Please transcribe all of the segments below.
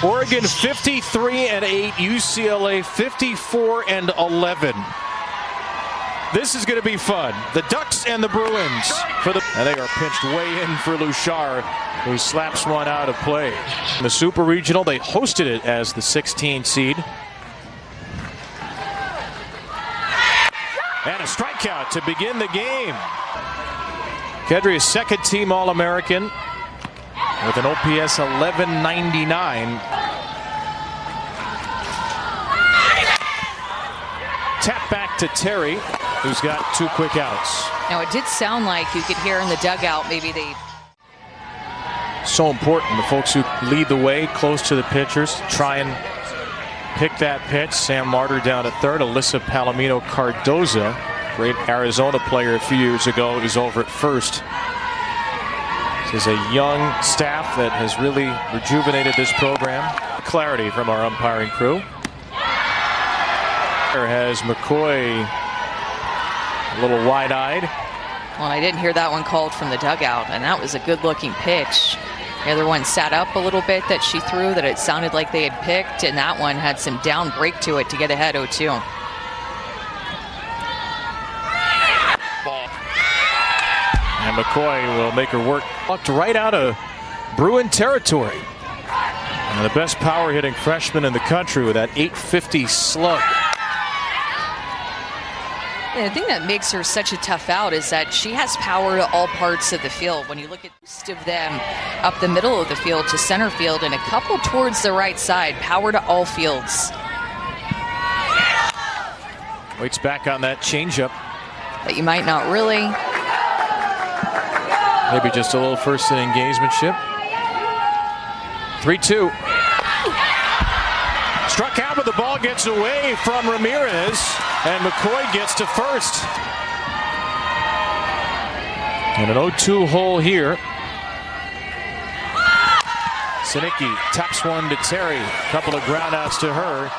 Oregon 53-8, UCLA 54-11. This is going to be fun. The Ducks and the Bruins and they are pinched way in for Luchar, who slaps one out of play. In the Super Regional, they hosted it as the 16 seed. And a strikeout to begin the game. Kedry is second-team All-American with an OPS 1199. Tap back to Terry, who's got 2 quick outs. Now, it did sound like you could hear in the dugout maybe they... So important, the folks who lead the way close to the pitchers, try and pick that pitch. Sam Martyr down at third. Alyssa Palomino Cardoza, great Arizona player a few years ago, is over at first. This is a young staff that has really rejuvenated this program. Clarity from our umpiring crew. There has McCoy a little wide-eyed. Well, I didn't hear that one called from the dugout, and that was a good-looking pitch. The other one sat up a little bit that she threw that it sounded like they had picked, and that one had some down break to it to get ahead 0-2. And McCoy will make her work. Walked right out of Bruin territory. And the best power-hitting freshman in the country with that .850 slug. The thing that makes her such a tough out is that she has power to all parts of the field. When you look at most of them up the middle of the field to center field and a couple towards the right side, power to all fields. Waits back on that changeup. But you might not really. Maybe just a little first inning gamesmanship. 3-2. Struck out, but the ball gets away from Ramirez, and McCoy gets to first. And an 0-2 hole here. Sinicki taps one to Terry. A couple of groundouts to her.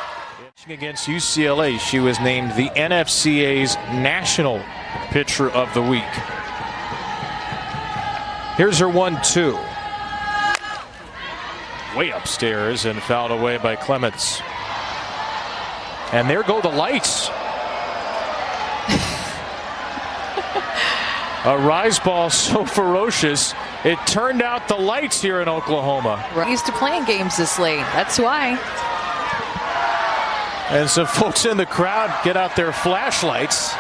Against UCLA, she was named the NFCA's National Pitcher of the Week. Here's her 1-2. Way upstairs and fouled away by Clements. And there go the lights. A rise ball so ferocious, it turned out the lights here in Oklahoma. We're used to playing games this late. That's why. And some folks in the crowd get out their flashlights.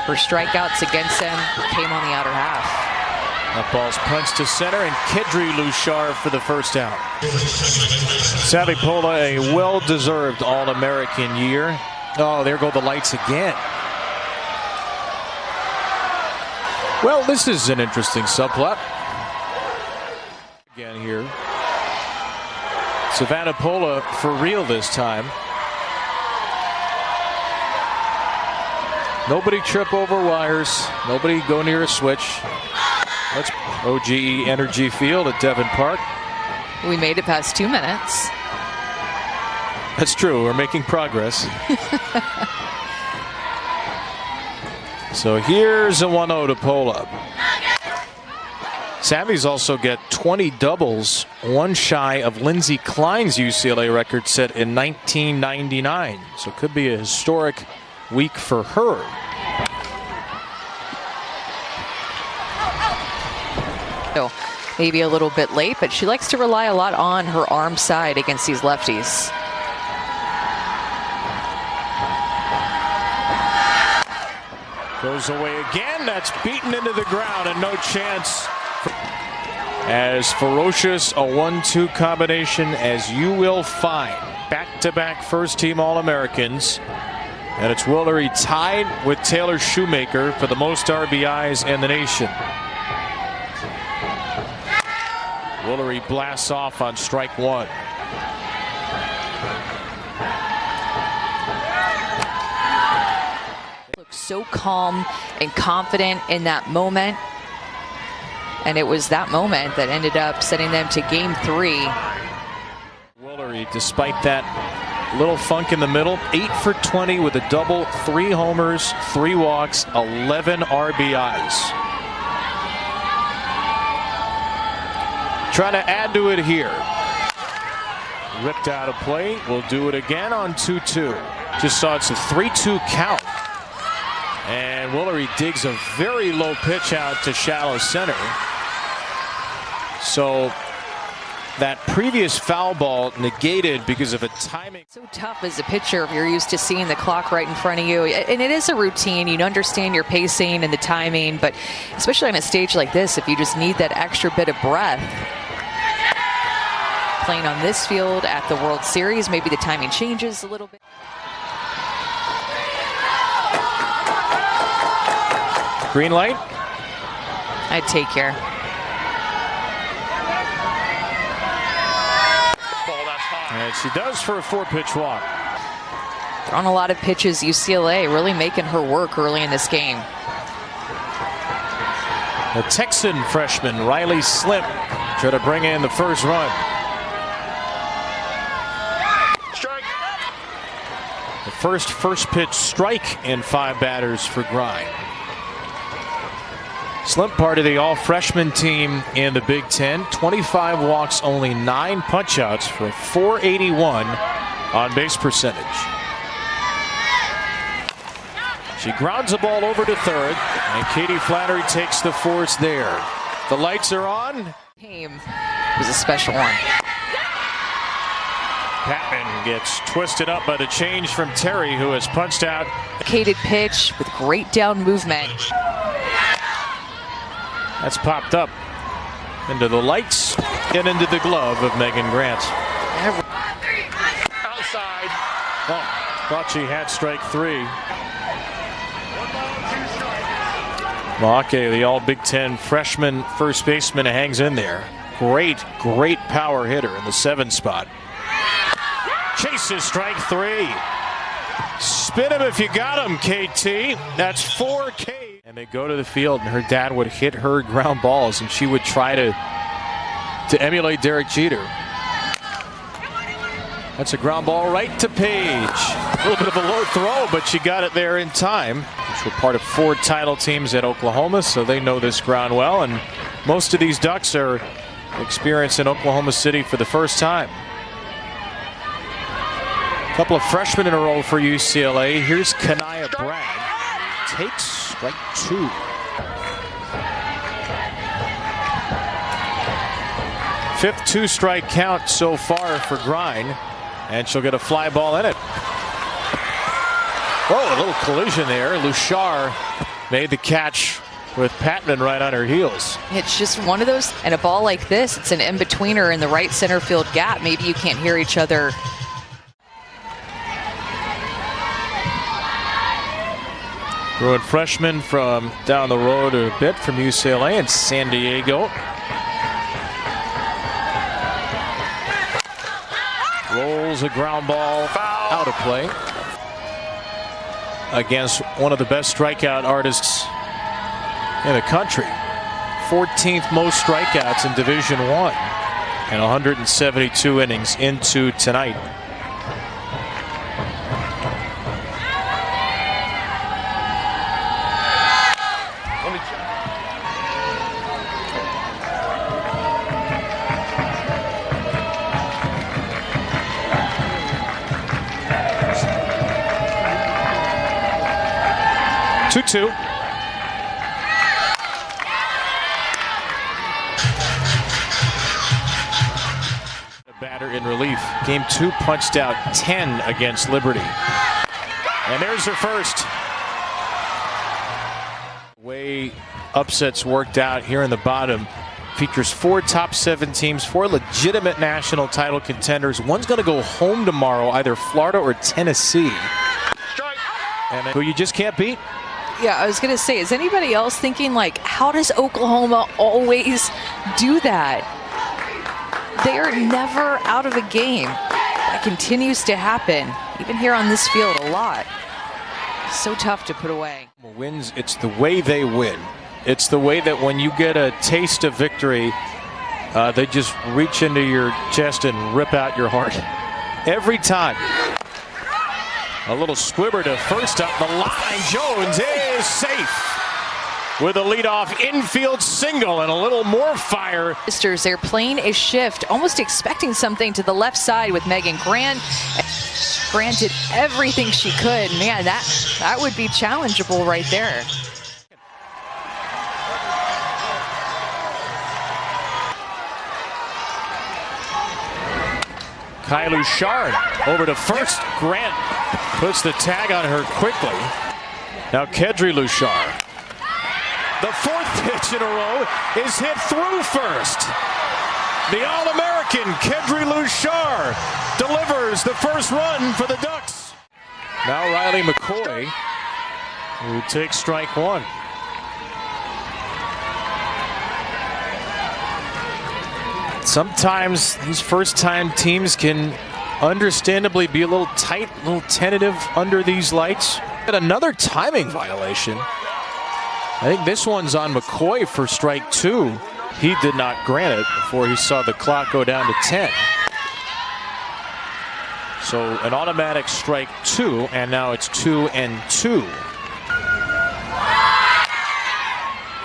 Her strikeouts against them came on the outer half. That ball's punched to center, and Kedry Luchar for the first out. Savvy-Pola, a well-deserved All-American year. Oh, there go the lights again. Well, this is an interesting subplot. Again here. Savannah Pola for real this time. Nobody trip over wires. Nobody go near a switch. Let's OGE Energy Field at Devon Park. We made it past 2 minutes. That's true. We're making progress. So here's a 1-0 to Pola. Savvy's also get 20 doubles, one shy of Lindsey Klein's UCLA record set in 1999. So it could be a historic week for her. So maybe a little bit late, but she likes to rely a lot on her arm side against these lefties. Goes away again. That's beaten into the ground and no chance. As ferocious a 1-2 combination as you will find. Back-to-back first-team All-Americans. And it's Woolery tied with Taylor Shoemaker for the most RBIs in the nation. Woolery blasts off on strike one. Looks so calm and confident in that moment. And it was that moment that ended up sending them to game 3. Woolery, despite that little funk in the middle, 8 for 20 with a double, 3 homers, 3 walks, 11 RBIs. Trying to add to it here. ripped out of play. We'll do it again on 2-2. Just saw it's a 3-2 count. And Woolery digs a very low pitch out to shallow center. So that previous foul ball negated because of a timing. So tough as a pitcher if you're used to seeing the clock right in front of you. And it is a routine. You understand your pacing and the timing, but especially on a stage like this, if you just need that extra bit of breath. Playing on this field at the World Series, maybe the timing changes a little bit. Green light. I'd take care. And she does for a 4-pitch walk. On a lot of pitches, UCLA really making her work early in this game. The Texan freshman Riley Slimp try to bring in the first run. Strike. The first pitch strike in 5 batters for Grind. Slimp part of the all-freshman team in the Big Ten. 25 walks, only 9 punch-outs for a .481 on-base percentage. She grounds the ball over to third, and Katie Flannery takes the force there. The lights are on. Game was a special one. Patman gets twisted up by the change from Terry, who has punched out. Complicated pitch with great down movement. That's popped up into the lights and into the glove of Megan Grant. Outside. Oh, thought she had strike 3. Maake, the all Big Ten freshman first baseman, hangs in there. Great power hitter in the 7 spot. Chases strike 3. Spin him if you got him, KT. That's 4K. And they go to the field, and her dad would hit her ground balls, and she would try to emulate Derek Jeter. That's a ground ball right to Page. A little bit of a low throw, but she got it there in time. Which were part of 4 title teams at Oklahoma, so they know this ground well. And most of these Ducks are experienced in Oklahoma City for the first time. A couple of freshmen in a row for UCLA. Here's Kanaya Bragg. Takes strike 2. Fifth 2-strike count so far for Grind, and she'll get a fly ball in it. Oh, a little collision there. Luchar made the catch with Patman right on her heels. It's just one of those, and a ball like this, it's an in-betweener in the right center field gap. Maybe you can't hear each other. Bruin freshman from down the road a bit from UCLA and San Diego. Rolls a ground ball out of play against one of the best strikeout artists in the country. 14th most strikeouts in Division I and 172 innings into tonight. Two. A batter in relief. Game 2 punched out 10 against Liberty. And there's her first. Way upsets worked out here in the bottom. Features 4 top 7 teams, 4 legitimate national title contenders. One's going to go home tomorrow, either Florida or Tennessee. And who you just can't beat. Yeah, I was going to say, is anybody else thinking, like, how does Oklahoma always do that? They are never out of a game. That continues to happen, even here on this field a lot. So tough to put away. Wins, it's the way they win. It's the way that when you get a taste of victory, they just reach into your chest and rip out your heart. Every time. A little squibber to first up the line. Jones is safe. with a leadoff infield single and a little more fire. They're playing a shift, almost expecting something to the left side with Megan Grant. Grant did everything she could. Man, that would be challengeable right there. Kylu Shard over to first. Grant puts the tag on her quickly. Now Kedri Lushar. The fourth pitch in a row is hit through first. The All-American Kedri Lushar delivers the first run for the Ducks. Now Riley McCoy, who takes strike one. Sometimes these first-time teams can understandably be a little tight, a little tentative under these lights. But another timing violation. I think this one's on McCoy for strike two. He did not grant it before he saw the clock go down to 10. So an automatic strike two, and now it's 2-2.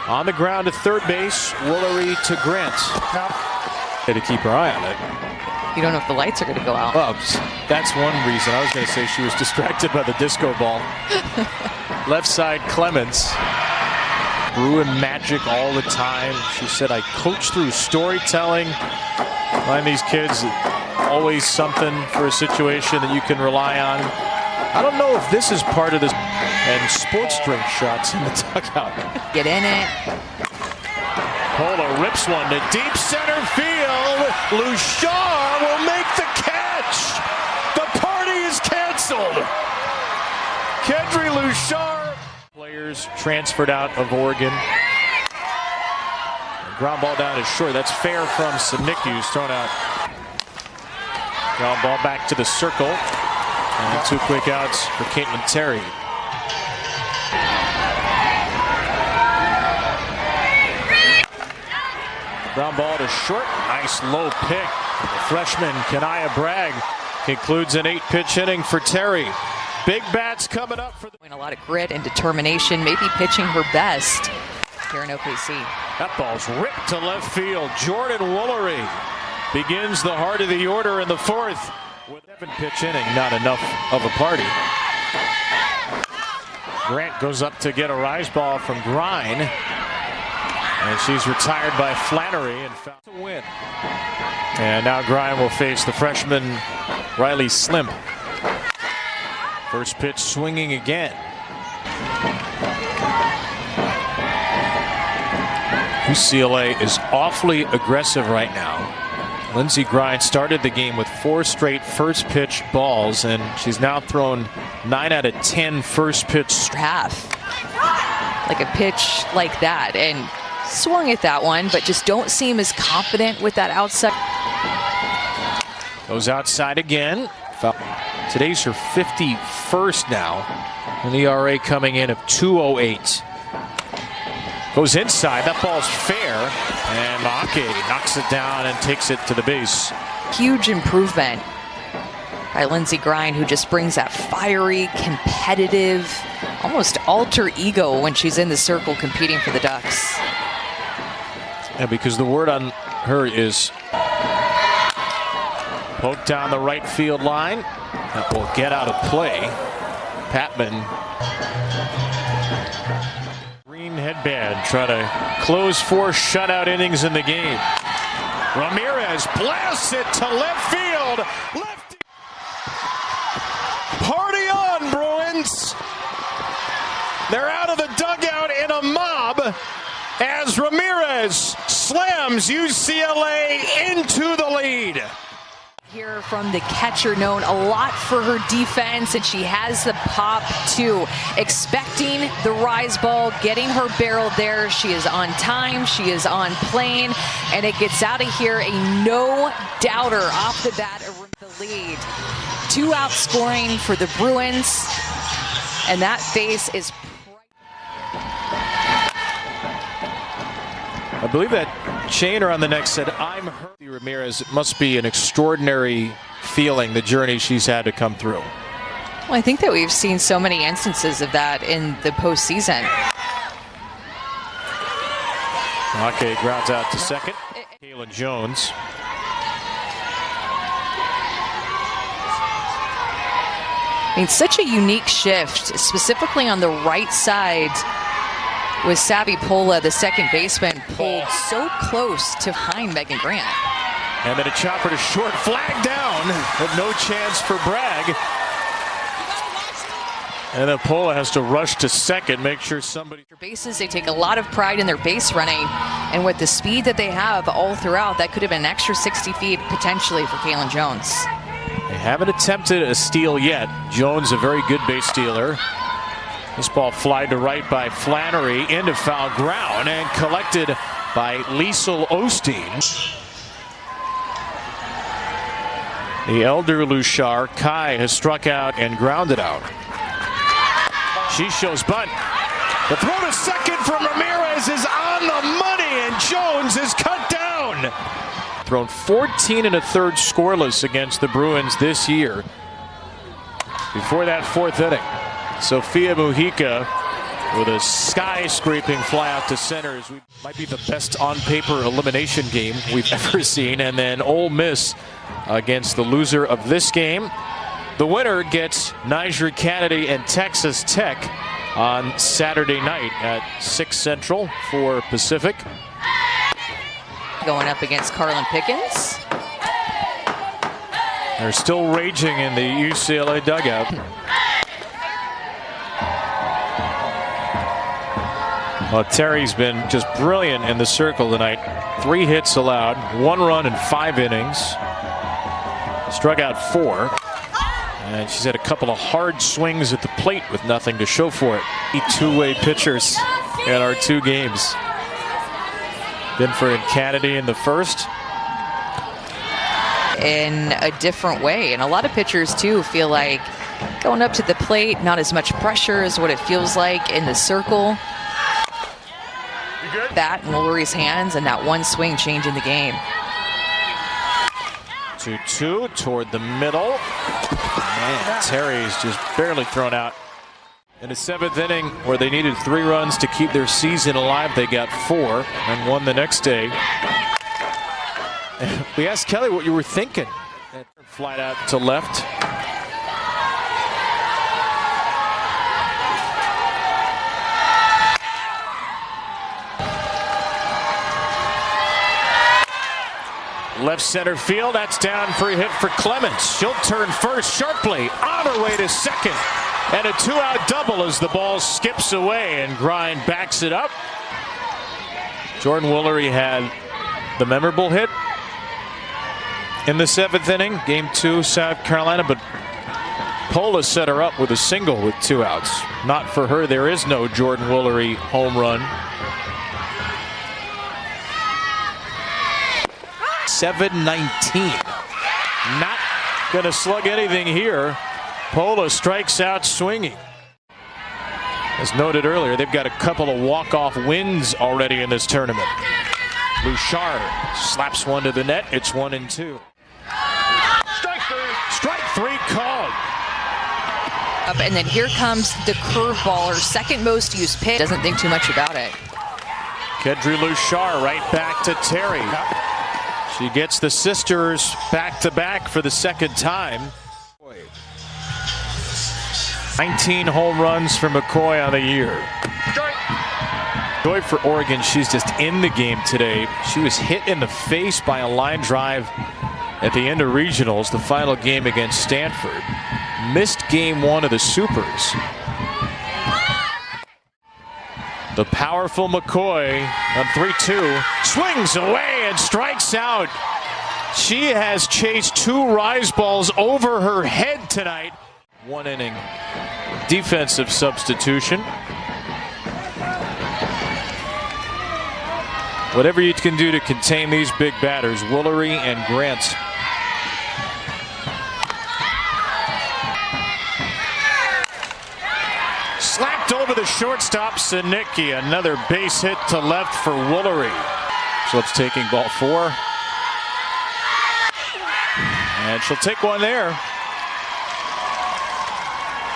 On the ground to third base, Woolery to Grant. To keep her eye on it. You don't know if the lights are going to go out. Well, that's one reason. I was going to say she was distracted by the disco ball. Left side, Clemens. Bruin magic all the time. She said, I coach through storytelling. Find these kids always something for a situation that you can rely on. I don't know if this is part of this. And sports drink shots in the dugout. Get in it. Pola rips one to deep center field. Lushar will make the catch. The party is canceled. Kedri Lushar. Players transferred out of Oregon. Ground ball down is short. That's fair from Sinicki, who's thrown out. Ground ball back to the circle. And two quick outs for Caitlin Terry. Ground ball to short. Nice low pick. The freshman Kanaya Bragg concludes an 8-pitch inning for Terry. Big bats coming up for a lot of grit and determination, maybe pitching her best here in OKC. That ball's ripped to left field. Jordan Woolery begins the heart of the order in the fourth. With 7-pitch inning, not enough of a party. Grant goes up to get a rise ball from Grine. And she's retired by Flannery and found to win. And now Grine will face the freshman Riley Slim. First pitch swinging again. UCLA is awfully aggressive right now. Lindsey Grine started the game with 4 straight first pitch balls, and she's now thrown 9 out of 10 first pitch. Half. Like a pitch like that. And swung at that one, but just don't seem as confident with that outside. Goes outside again. Today's her 51st now. An ERA coming in of 2.08. Goes inside. That ball's fair. And Maake knocks it down and takes it to the base. Huge improvement by Lindsey Grine, who just brings that fiery, competitive, almost alter ego when she's in the circle competing for the Ducks. Yeah, because the word on her is poked down the right field line. That will get out of play. Patman. Green headband trying to close 4 shutout innings in the game. Ramirez blasts it to left field. Lefty. Party on, Bruins. They're out of the dugout in a mob as Ramirez slams UCLA into the lead. Here from the catcher, known a lot for her defense, and she has the pop too. Expecting the rise ball, getting her barrel there. She is on time, she is on plane, and it gets out of here a no-doubter off the bat, the lead. 2 out scoring for the Bruins, and that face is I believe that Chainer on the next said, I'm hurt. Ramirez, it must be an extraordinary feeling, the journey she's had to come through. Well, I think that we've seen so many instances of that in the postseason. Okay, grounds out to second. Kaylin Jones. I mean, such a unique shift, specifically on the right side with Savvy Pola, the second baseman, pulled so close to behind Megan Grant. And then a chopper to short, flag down, but no chance for Bragg. And then Pola has to rush to second, make sure somebody... Bases, they take a lot of pride in their base running, and with the speed that they have all throughout, that could have been an extra 60 feet potentially for Kaylin Jones. They haven't attempted a steal yet. Jones, a very good base stealer. This ball flied to right by Flannery into foul ground and collected by Liesel Osteen. The elder Luchar, Kai, has struck out and grounded out. She shows bunt. The throw to second from Ramirez is on the money, and Jones is cut down. Thrown 14 1/3 scoreless against the Bruins this year. Before that fourth inning, Sophia Mujica with a sky-scraping fly out to center. Might be the best on-paper elimination game we've ever seen. And then Ole Miss against the loser of this game. The winner gets Niger Kennedy and Texas Tech on Saturday night at 6 Central, 4 Pacific. Going up against Carlin Pickens. They're still raging in the UCLA dugout. Well, Terry's been just brilliant in the circle tonight. 3 hits allowed, 1 run in 5 innings. Struck out 4. And she's had a couple of hard swings at the plate with nothing to show for it. 2-way pitchers in our 2 games. Binford and Kennedy in the first. In a different way. And a lot of pitchers, too, feel like going up to the plate, not as much pressure as what it feels like in the circle. Bat in Woolery's hands, and that one swing changing the game. 2-2 toward the middle. Man, Terry's just barely thrown out. In the 7th inning, where they needed 3 runs to keep their season alive, they got 4 and won the next day. And we asked Kelly what you were thinking. Flight out to left. Left center field, that's down for a hit for Clemens. She'll turn first sharply, on her way to second. And a 2-out double as the ball skips away and Grind backs it up. Jordan Woolery had the memorable hit in the 7th inning, game 2, South Carolina, but Pola set her up with a single with 2 outs. Not for her, there is no Jordan Woolery home run. 7-19. Not gonna slug anything here. Pola strikes out swinging. As noted earlier, they've got a couple of walk-off wins already in this tournament. Luchar slaps one to the net. It's 1-2. Strike 3 called. And then here comes the curveball, her second most used pitch. Doesn't think too much about it. Kedri Luchar right back to Terry. She gets the sisters back-to-back for the 2nd time. 19 home runs for McCoy on the year. Joy for Oregon, she's just in the game today. She was hit in the face by a line drive at the end of regionals, the final game against Stanford. Missed game 1 of the Supers. The powerful McCoy on 3-2 swings away and strikes out. She has chased 2 rise balls over her head tonight. 1 inning defensive substitution. Whatever you can do to contain these big batters, Woolery and Grant. Slapped over the shortstop, Sinicki. Another base hit to left for Woolery. Schlipp's taking ball 4. And she'll take one there.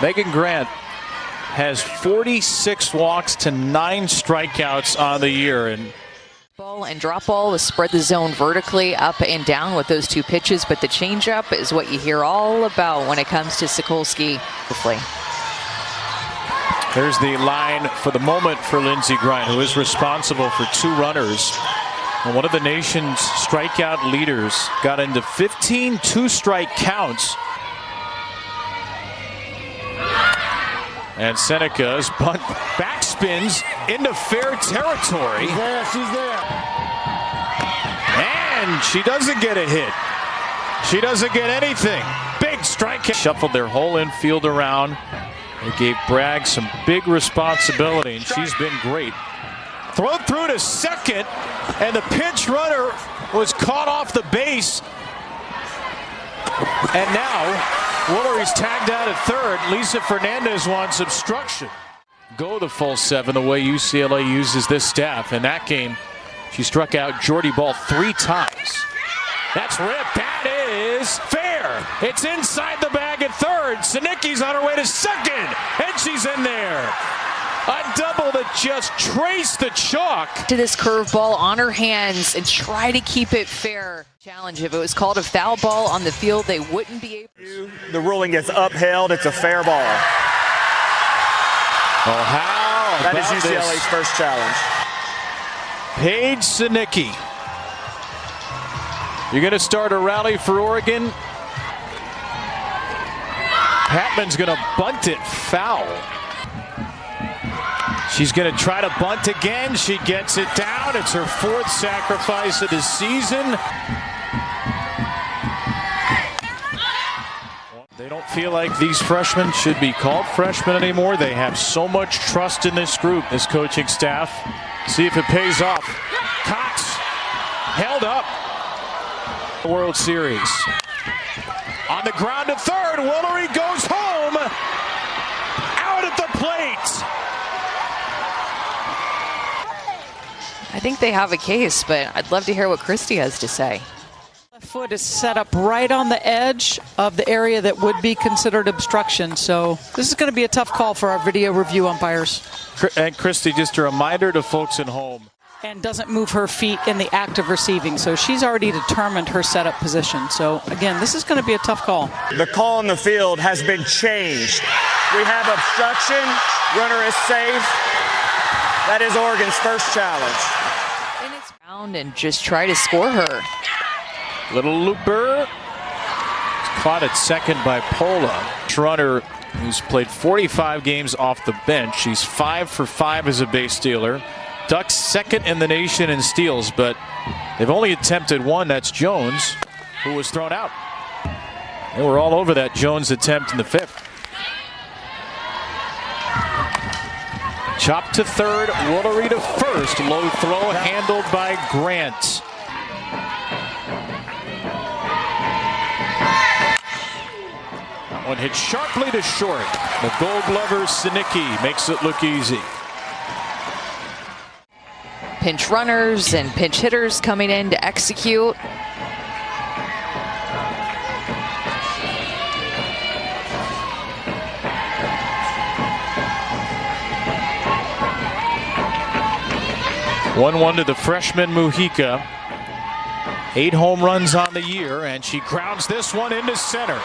Megan Grant has 46 walks to 9 strikeouts on the year. And And drop ball is spread the zone vertically up and down with those two pitches, but the changeup is what you hear all about when it comes to Sokolsky. There's the line for the moment for Lindsey Grine, who is responsible for 2 runners. And one of the nation's strikeout leaders got into 15 two-strike counts. And Seneca's bunt backspins into fair territory. She's there. And she doesn't get a hit. She doesn't get anything. Big strike. Shuffled their whole infield around. They gave Bragg some big responsibility, and she's been great. Thrown through to second, and the pinch runner was caught off the base. And now Woolery's tagged out at third. Lisa Fernandez wants obstruction. Go the full 7 the way UCLA uses this staff. In that game, she struck out Jordy Ball 3 times. That's ripped. That is fair. It's inside the bag at third. Sinicki's on her way to second, and she's in there. A double that just traced the chalk. To this curveball on her hands and try to keep it fair. Challenge. If it was called a foul ball on the field, they wouldn't be able. The ruling gets upheld. It's a fair ball. Oh, how That is about UCLA's this? first challenge. Paige Sinicki. You're going to start a rally for Oregon. Patman's going to bunt it foul. She's going to try to bunt again. She gets it down. It's her 4th sacrifice of the season. They don't feel like these freshmen should be called freshmen anymore. They have so much trust in this group, this coaching staff. See if it pays off. Cox held up. World Series. On the ground to third. Woolery goes home. Out at the plate. I think they have a case, but I'd love to hear what Christy has to say. Left foot is set up right on the edge of the area that would be considered obstruction. So this is going to be a tough call for our video review umpires. And Christy, just a reminder to folks at home. And doesn't move her feet in the act of receiving. So she's already determined her setup position. So again, this is going to be a tough call. The call on the field has been changed. We have obstruction. Runner is safe. That is Oregon's first challenge. And it's round and just try to score her. Little looper. It's caught at second by Pola. Runner who's played 45 games off the bench. She's 5 for 5 as a base stealer. Ducks second in the nation in steals, but they've only attempted 1. That's Jones, who was thrown out. They were all over that Jones attempt in the 5th. Chop to third, Woolery to first. Low throw handled by Grant. That one hit sharply to short. The Gold Glover Sinicki makes it look easy. Pinch runners and pinch hitters coming in to execute. One to the freshman Mujica. 8 home runs on the year, and she grounds this one into center.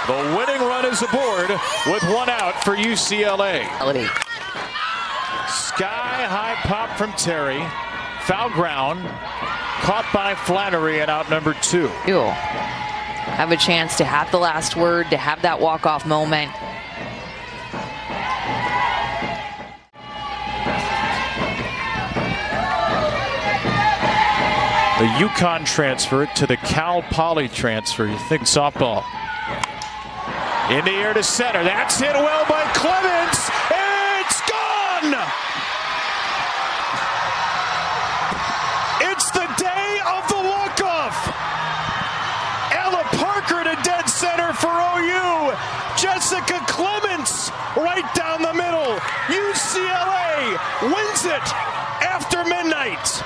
The winning run is aboard with 1 out for UCLA. Sky high pop from Terry. Foul ground. Caught by Flannery and out number 2. Have a chance to have the last word, to have that walk-off moment. The UConn transfer to the Cal Poly transfer. You think softball. In the air to center. That's hit well by Clements. It's gone! It's the day of the walk-off. Ella Parker to dead center for OU. Jessica Clements right down the middle. UCLA wins it after midnight.